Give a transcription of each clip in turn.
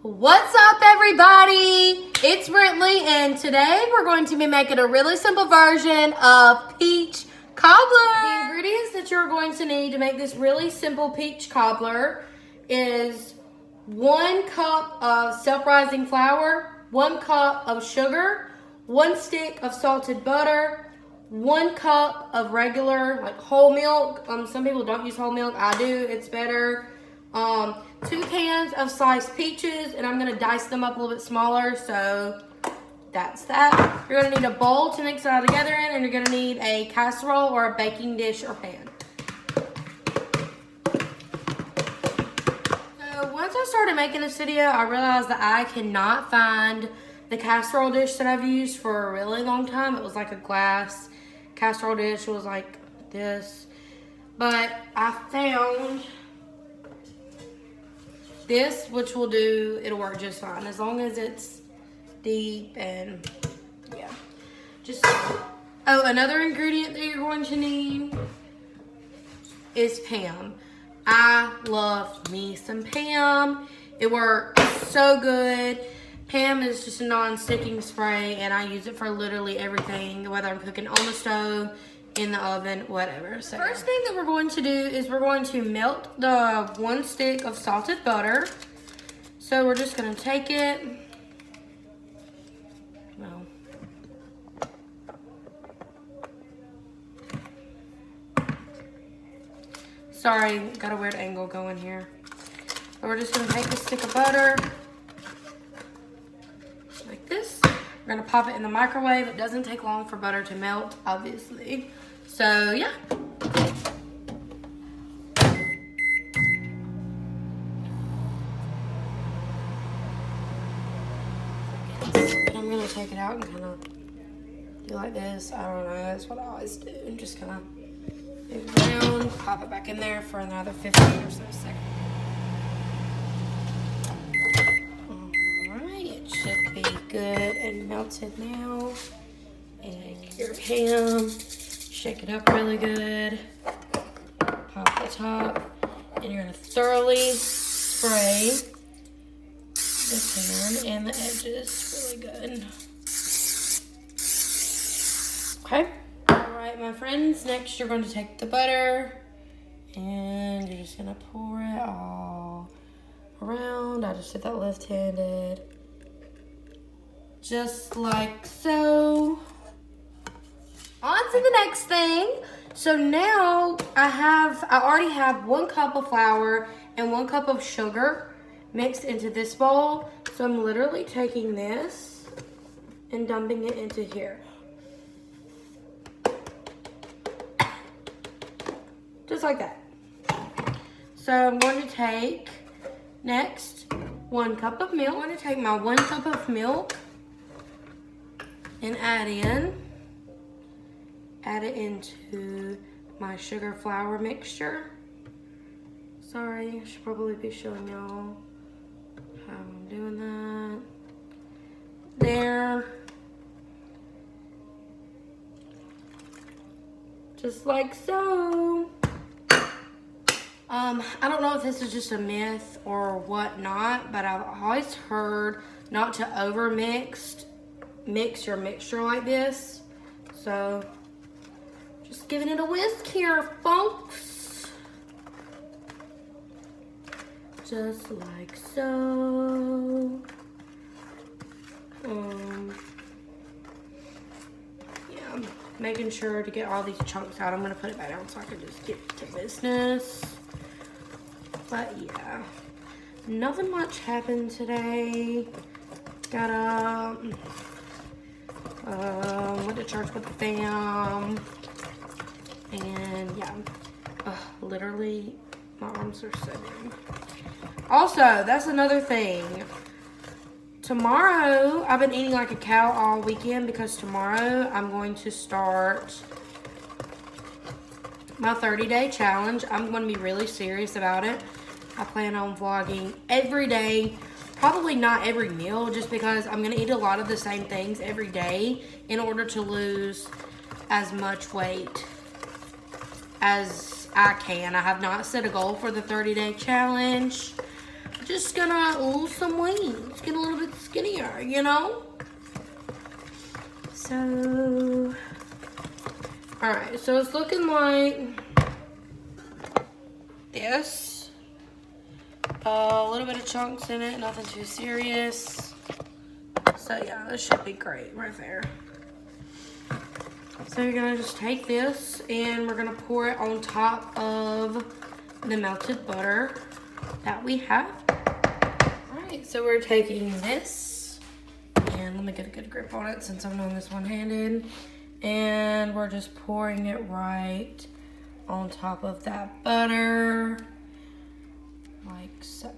What's up, everybody? It's Brentley, and today we're going to be making a really simple version of peach cobbler. The ingredients that you're going to need to make this really simple peach cobbler is 1 cup of self-rising flour, 1 cup of sugar, 1 stick of salted butter, 1 cup of regular, like whole milk. Some people don't use whole milk. I do. It's better. 2 cans of sliced peaches, and I'm going to dice them up a little bit smaller, so that's that. You're going to need a bowl to mix it all together in, and you're going to need a casserole or a baking dish or pan. So once I started making this video, I realized that I cannot find the casserole dish that I've used for a really long time. It was like a glass casserole dish. It was like this. But I found this, which will do, it'll work just fine as long as it's deep. And yeah, just, oh, another ingredient that you're going to need is Pam. I love me some Pam. It works so good. Pam is just a non-sticking spray, and I use it for literally everything, whether I'm cooking on the stove, in the oven, whatever. So first thing that we're going to do is we're going to melt the 1 stick of salted butter. So we're just going to take it. Well, sorry, got a weird angle going here. So we're just going to take a stick of butter like this. We're going to pop it in the microwave. It doesn't take long for butter to melt, obviously. So, yeah. But I'm going to take it out and kind of do like this. I don't know. That's what I always do. And just kind of move it around. Pop it back in there for another 15 or so seconds. Alright. It should be good and melted now. And get your Pam. Shake it up really good. Pop the top. And you're going to thoroughly spray the pan and the edges really good. Okay. Alright, my friends. Next, you're going to take the butter. And you're just going to pour it all around. I just did that left-handed. Just like so. On to the next thing. So now I already have 1 cup of flour and 1 cup of sugar mixed into this bowl. So I'm literally taking this and dumping it into here. Just like that. So I'm going to take next 1 cup of milk. I'm going to take my 1 cup of milk and add it into my sugar flour mixture. Sorry, I should probably be showing y'all how I'm doing that. There. Just like so. I don't know if this is just a myth or whatnot, but I've always heard not to over mix your mixture like this. So just giving it a whisk here, folks. Just like so. Yeah, making sure to get all these chunks out. I'm gonna put it back down so I can just get to business. But yeah, nothing much happened today. Got up, went to church with the fam. And yeah, literally my arms are sitting. Also, that's another thing. Tomorrow, I've been eating like a cow all weekend because tomorrow I'm going to start my 30-day challenge. I'm going to be really serious about it. I plan on vlogging every day. Probably not every meal, just because I'm going to eat a lot of the same things every day in order to lose as much weight as I can. I have not set a goal for the 30-day challenge. just gonna lose some weight, get a little bit skinnier, you know? So, all right, so it's looking like this. A little bit of chunks in it, nothing too serious. So yeah, this should be great right there. So you're gonna just take this and we're gonna pour it on top of the melted butter that we have. All right, so we're taking this and let me get a good grip on it since I'm doing this one-handed. And we're just pouring it right on top of that butter, like so.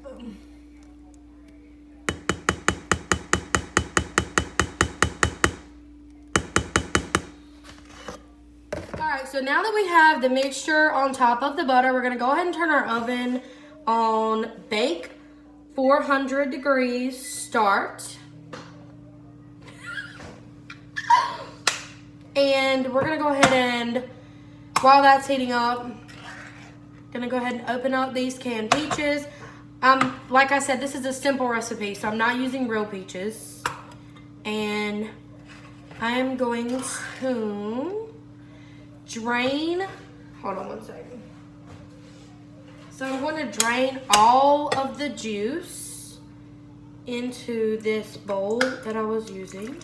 Alright, so now that we have the mixture on top of the butter, we're going to go ahead and turn our oven on bake 400 degrees start. And we're going to go ahead and, while that's heating up, going to go ahead and open up these canned peaches. Like I said, this is a simple recipe, so I'm not using real peaches. And I'm going to drain, hold on one second. So I'm going to drain all of the juice into this bowl that I was using.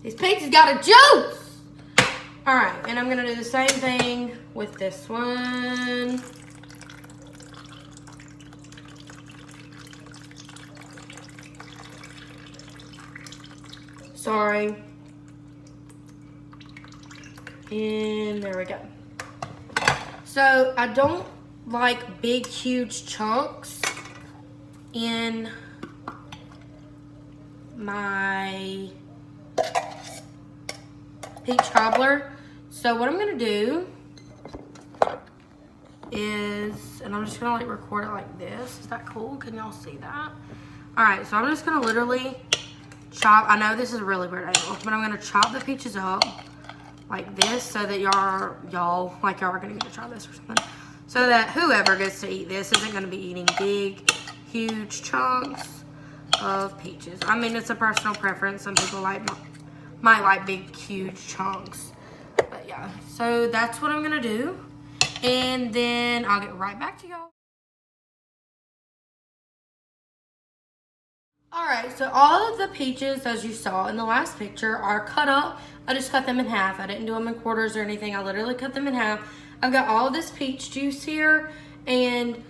These peaches got a juice! All right, and I'm gonna do the same thing with this one. Sorry. And there we go. So I don't like big, huge chunks in my peach cobbler. So what I'm gonna do is, and I'm just gonna like record it like this. Is that cool? Can y'all see that? All right, so I'm just gonna literally chop. I know this is a really weird angle, but I'm gonna chop the peaches up like this so that y'all are gonna get to try this or something. So that whoever gets to eat this isn't gonna be eating big, huge chunks of peaches. I mean, it's a personal preference. Some people might like big, huge chunks. But yeah, so that's what I'm gonna do. And then I'll get right back to y'all. All right, so all of the peaches, as you saw in the last picture, are cut up. I just cut them in half. I didn't do them in quarters or anything. I literally cut them in half. I've got all of this peach juice here, and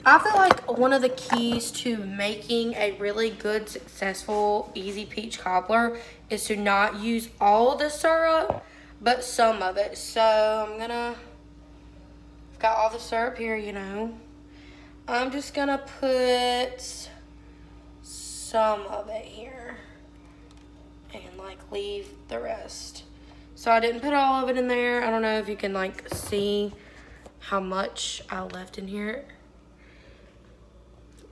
I feel like one of the keys to making a really good, successful, easy peach cobbler is to not use all the syrup, but some of it. So I've got all the syrup here, you know. I'm just gonna put some of it here and like leave the rest. So I didn't put all of it in there. I don't know if you can like see how much I left in here.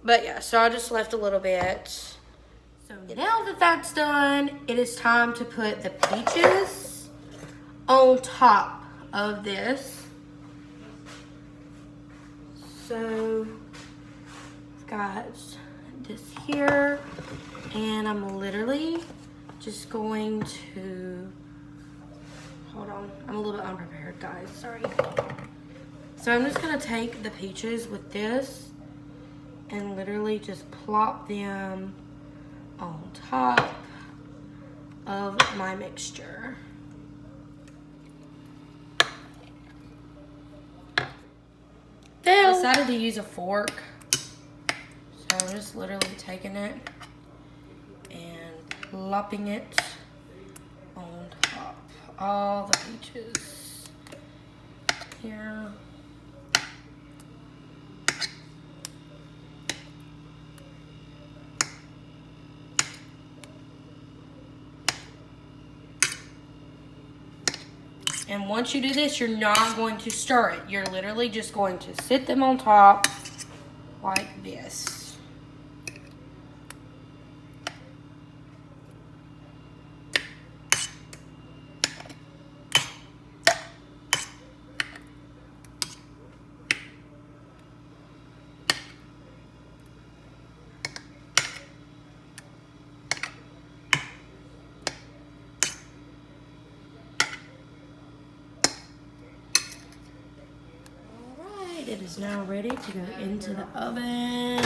But yeah, so I just left a little bit. So now that that's done, it is time to put the peaches on top of this. So I've got this here, and I'm literally just going to, hold on, I'm a little bit unprepared, guys, sorry. So I'm just gonna take the peaches with this and literally just plop them on top of my mixture. I decided to use a fork, so I'm just literally taking it and plopping it on top. All the peaches here. And once you do this, you're not going to stir it. You're literally just going to sit them on top like this. is now ready to go into the oven,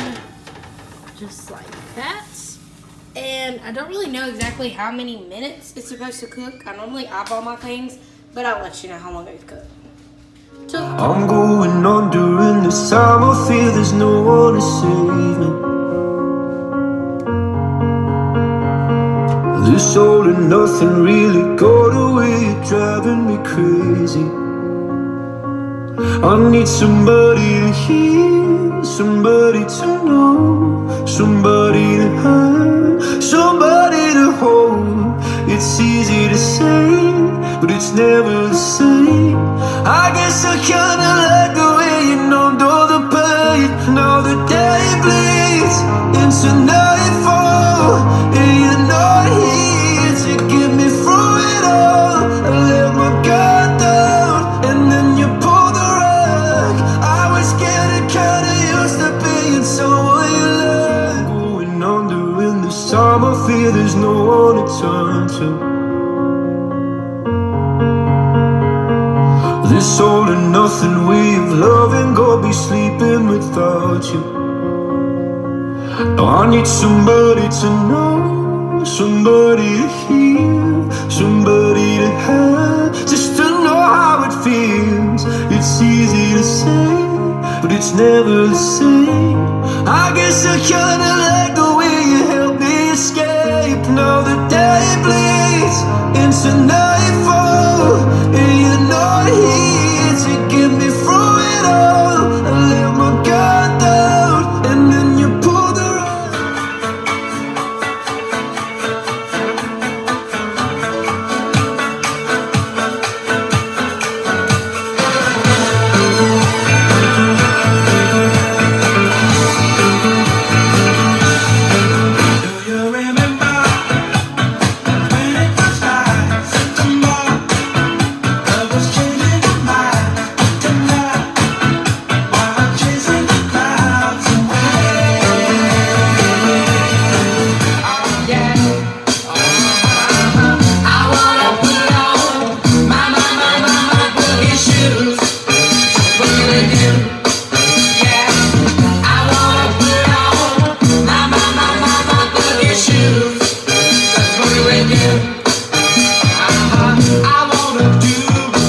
just like that. And I don't really know exactly how many minutes it's supposed to cook. I normally eyeball my things, but I'll let you know how long it's cooked. I'm going on during this time. I feel there's no one to save me. This all and nothing really got away, you're driving me crazy. I need somebody to hear, somebody to know, somebody to have, somebody to hold. It's easy to say, but it's never the same. I guess I kinda like the way you numbed all the pain. Now the day bleeds into nightfall, and you're not here to get me through it all. I let my guard down, and then you pulled the rug. I was getting kinda used to being someone you love. Going under in this time, I fear there's no one to turn to. This all and nothing way of loving, go be sleeping without you. Now I need somebody to know, somebody to hear, somebody to have, just to know how it feels. It's easy to say, but it's never the same. I guess I kinda like the way you help me escape. Now the day bleeds into nightfall, and you're not here to get me through it all. I let my guard down, and then you pulled the rug. Do you remember when it was like September? I was changing your mind tonight, while chasing the clouds away. Oh yeah, I wanna put on my boogie shoes, boogie with you. Yeah, I wanna put on my boogie shoes, boogie with you. I wanna do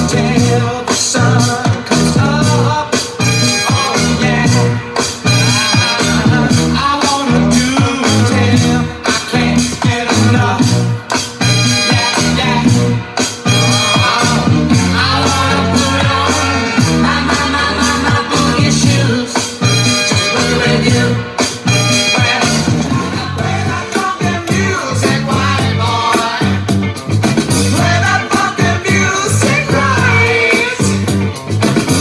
till the sun comes up. Oh yeah. I wanna do till I can't get enough. Yeah, yeah. I wanna put on my boogie shoes, just boogie with you. Play that funky music, white boy. Play that funky music right.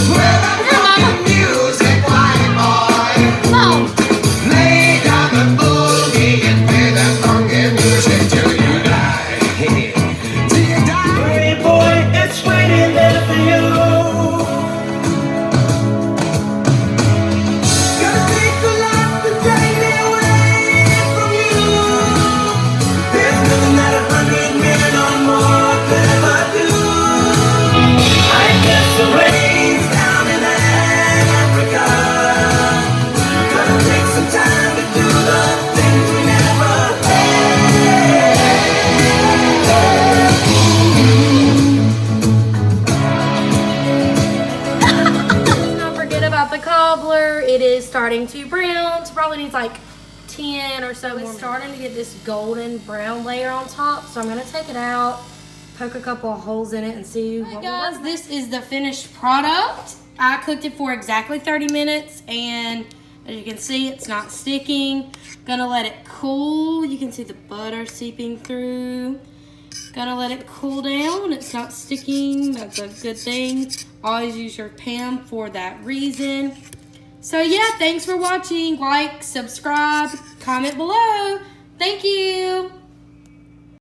Play that funky music, white boy. Lay down the boogie and play that funky music till you die. Till you die. Hey boy, it's waiting there for you. Gonna take the life to take me away from you. There's nothing that 100 million or more could ever do. I guess the rain's down in Africa. Gonna take some time to do the things we never Let's not forget about the cobbler. It is starting to brown. It probably needs like 10 or so. It's starting to get this golden brown layer on top. So I'm gonna take it out, poke a couple of holes in it and see what guys, this is the finished product. I cooked it for exactly 30 minutes and as you can see, it's not sticking. Gonna let it cool. You can see the butter seeping through. Gonna let it cool down. It's not sticking. That's a good thing. Always use your pan for that reason. So yeah, thanks for watching. Like, subscribe, comment below. Thank you.